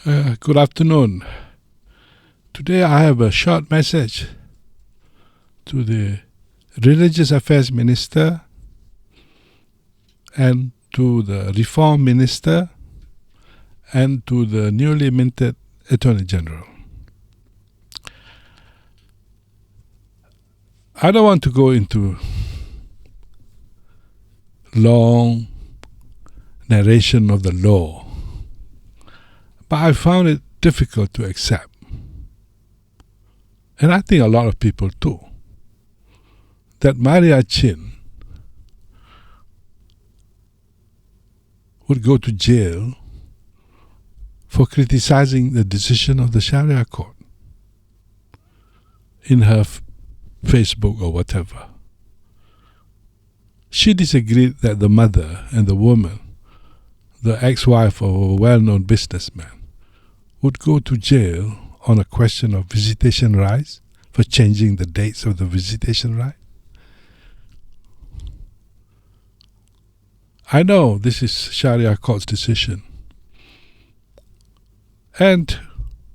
Good afternoon. Today I have a short message to the Religious Affairs Minister and to the Reform Minister and to the newly minted Attorney General. I don't want to go into long narration of the law, but I found it difficult to accept. And I think a lot of people too. That Maria Chin would go to jail for criticizing the decision of the Sharia court in her Facebook or whatever. She disagreed that the mother and the woman, the ex-wife of a well-known businessman, would go to jail on a question of visitation rights for changing the dates of the visitation right. I know this is Sharia court's decision, and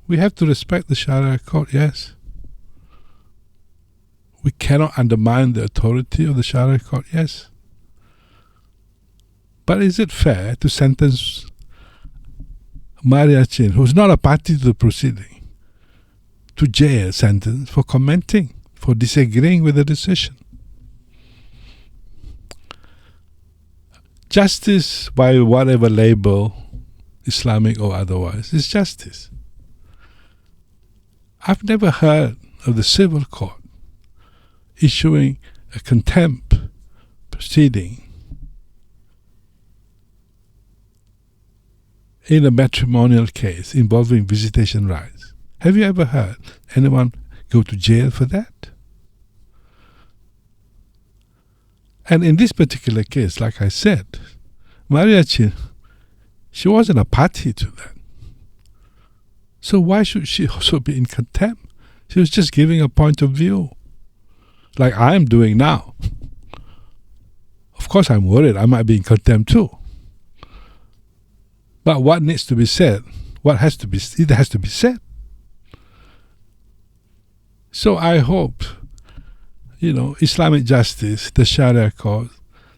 we have to respect the Sharia court, yes. We cannot undermine the authority of the Sharia court, yes. But is it fair to sentence Maria Chin, who is not a party to the proceeding, to jail sentence for commenting, for disagreeing with the decision? Justice, by whatever label, Islamic or otherwise, is justice. I've never heard of the civil court issuing a contempt proceeding in a matrimonial case involving visitation rights. Have you ever heard anyone go to jail for that? And in this particular case, like I said, Maria Chin, she wasn't a party to that. So why should she also be in contempt? She was just giving a point of view, like I am doing now. Of course I'm worried I might be in contempt too. But what needs to be said, it has to be said. So I hope, Islamic justice, the Sharia court,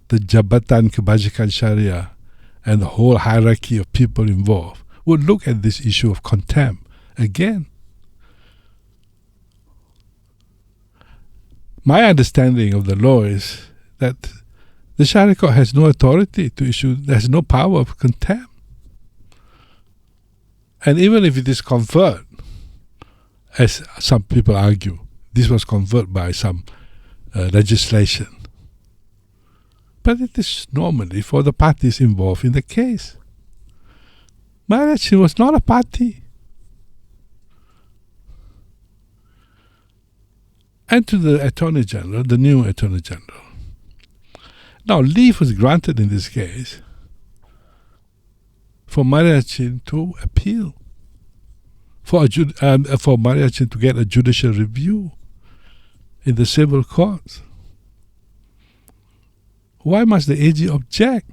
the Jabatan Kebajikan Sharia, and the whole hierarchy of people involved would look at this issue of contempt again. My understanding of the law is that the Sharia court has no authority to issue, there's no power of contempt. And even if it is conferred, as some people argue, this was conferred by some legislation. But it is normally for the parties involved in the case. Maria Chin was not a party. And to the Attorney General, the new Attorney General. Now, leave was granted in this case for Maria Chin to appeal, for Maria Chin to get a judicial review in the civil courts. Why must the AG object?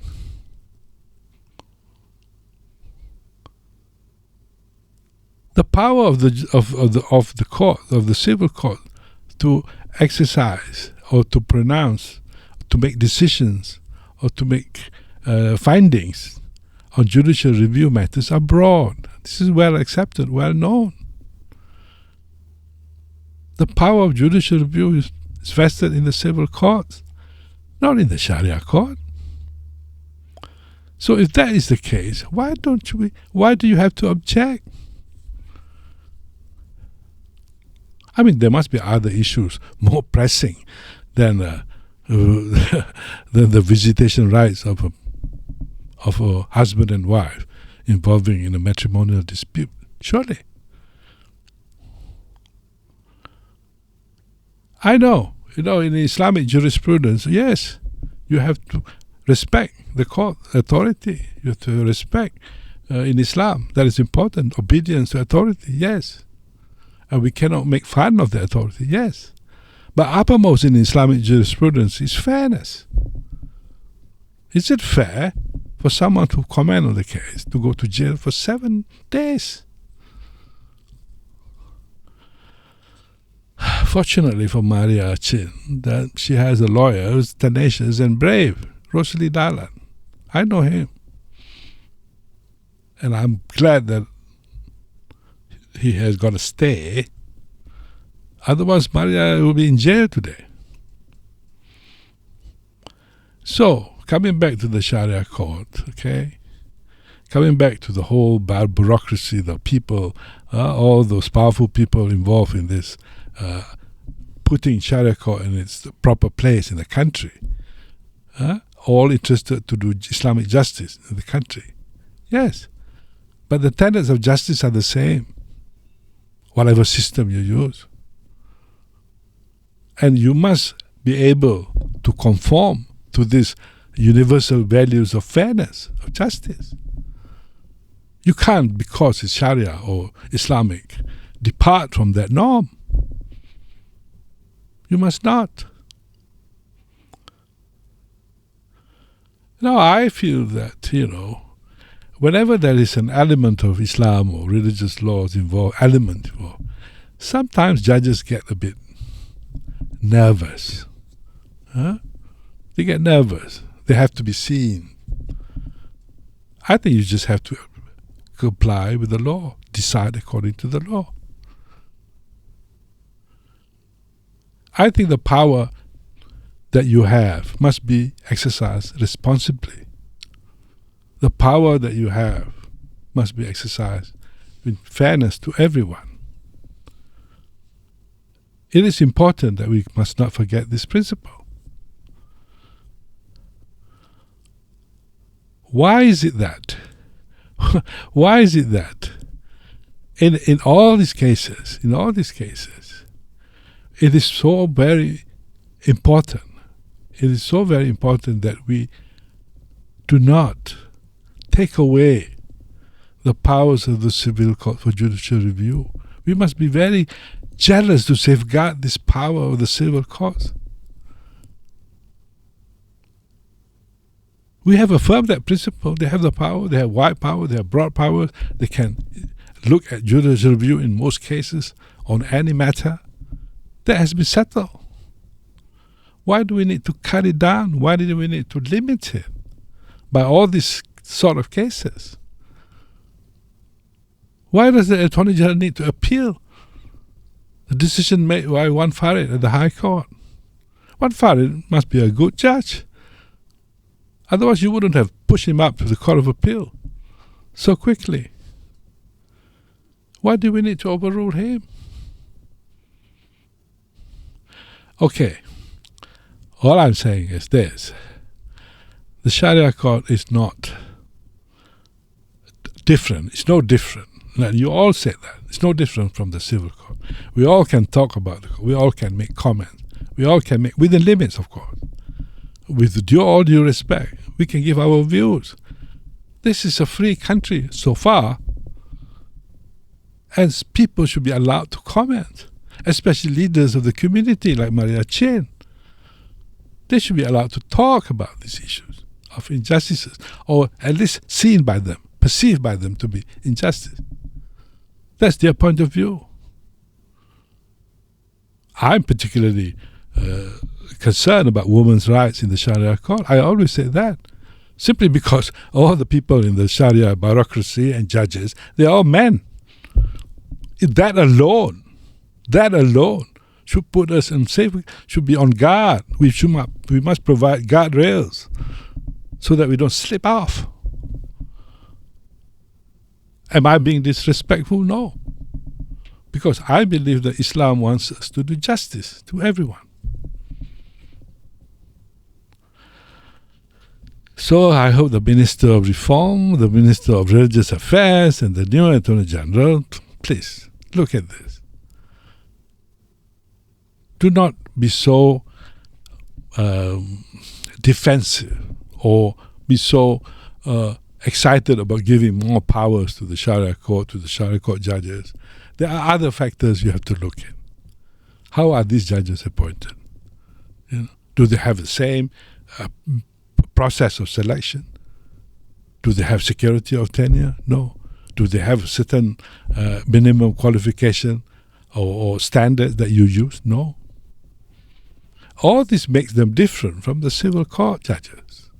The power of the court, of the civil court, to exercise or to pronounce, to make decisions or to make findings on judicial review matters are broad. This is well accepted, well known. The power of judicial review is vested in the civil courts, not in the Sharia court. So if that is the case, why do you have to object? I mean, there must be other issues more pressing than the visitation rights of a husband and wife involving in a matrimonial dispute. Surely. I know, in Islamic jurisprudence, yes, you have to respect the court authority. You have to respect in Islam. That is important. Obedience to authority, yes. And we cannot make fun of the authority, yes. But uppermost in Islamic jurisprudence is fairness. Is it fair for someone to comment on the case to go to jail for 7 days? Fortunately for Maria Chin, that she has a lawyer who's tenacious and brave, Rosalie Dalan. I know him. And I'm glad that he has got to stay. Otherwise, Maria will be in jail today. So, coming back to the Sharia court, okay? Coming back to the whole bureaucracy, the people, all those powerful people involved in this, putting Sharia court in its proper place in the country, all interested to do Islamic justice in the country. Yes, but the tenets of justice are the same, whatever system you use. And you must be able to conform to these universal values of fairness, of justice. You can't, because it's Sharia or Islamic, depart from that norm. You must not. Now, I feel that, whenever there is an element of Islam or religious laws involved, sometimes judges get a bit nervous. They get nervous. They have to be seen. I think you just have to comply with the law, decide according to the law. I think the power that you have must be exercised responsibly. The power that you have must be exercised with fairness to everyone. It is important that we must not forget this principle. Why is it that? Why is it that in all these cases, it is so very important. It is so very important that we do not take away the powers of the civil court for judicial review. We must be very jealous to safeguard this power of the civil courts. We have affirmed that principle. They have the power, they have wide power, they have broad power. They can look at judicial review in most cases on any matter. That has been settled. Why do we need to cut it down? Why do we need to limit it by all these sort of cases? Why does the Attorney General need to appeal the decision made by one Farid at the High Court? One Farid must be a good judge. Otherwise, you wouldn't have pushed him up to the Court of Appeal so quickly. Why do we need to overrule him? Okay, all I'm saying is this. The Sharia court is not different. It's no different. You all said that. It's no different from the civil court. We all can talk about it. We all can make comments. We all can make, within limits, of course. With all due respect, we can give our views. This is a free country so far, and people should be allowed to comment, especially leaders of the community like Maria Chen. They should be allowed to talk about these issues of injustices, or at least seen by them, perceived by them to be injustice. That's their point of view. I'm particularly concerned about women's rights in the Sharia court. I always say that. Simply because all the people in the Sharia bureaucracy and judges, they're all men. That alone should put us in safe, should be on guard. We must provide guardrails so that we don't slip off. Am I being disrespectful? No. Because I believe that Islam wants us to do justice to everyone. So I hope the Minister of Reform, the Minister of Religious Affairs, and the new Attorney General, please look at this. Do not be so defensive or be so excited about giving more powers to the Sharia court, to the Sharia court judges. There are other factors you have to look at. How are these judges appointed? Do they have the same process of selection? Do they have security of tenure? No. Do they have certain minimum qualification or standards that you use. No. All this makes them different from the civil court judges.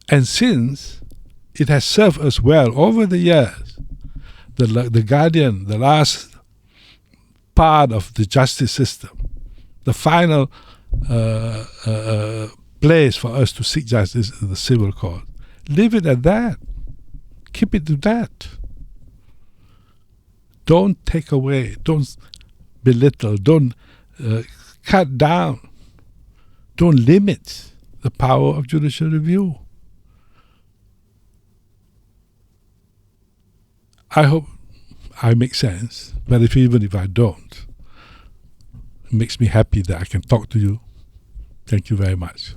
And since it has served us well over the years, the guardian, the last part of the justice system, the final place for us to seek justice is the civil court. Leave it at that. Keep it to that. Don't take away, don't belittle, don't cut down, don't limit the power of judicial review. I hope I make sense, but even if I don't, it makes me happy that I can talk to you. Thank you very much.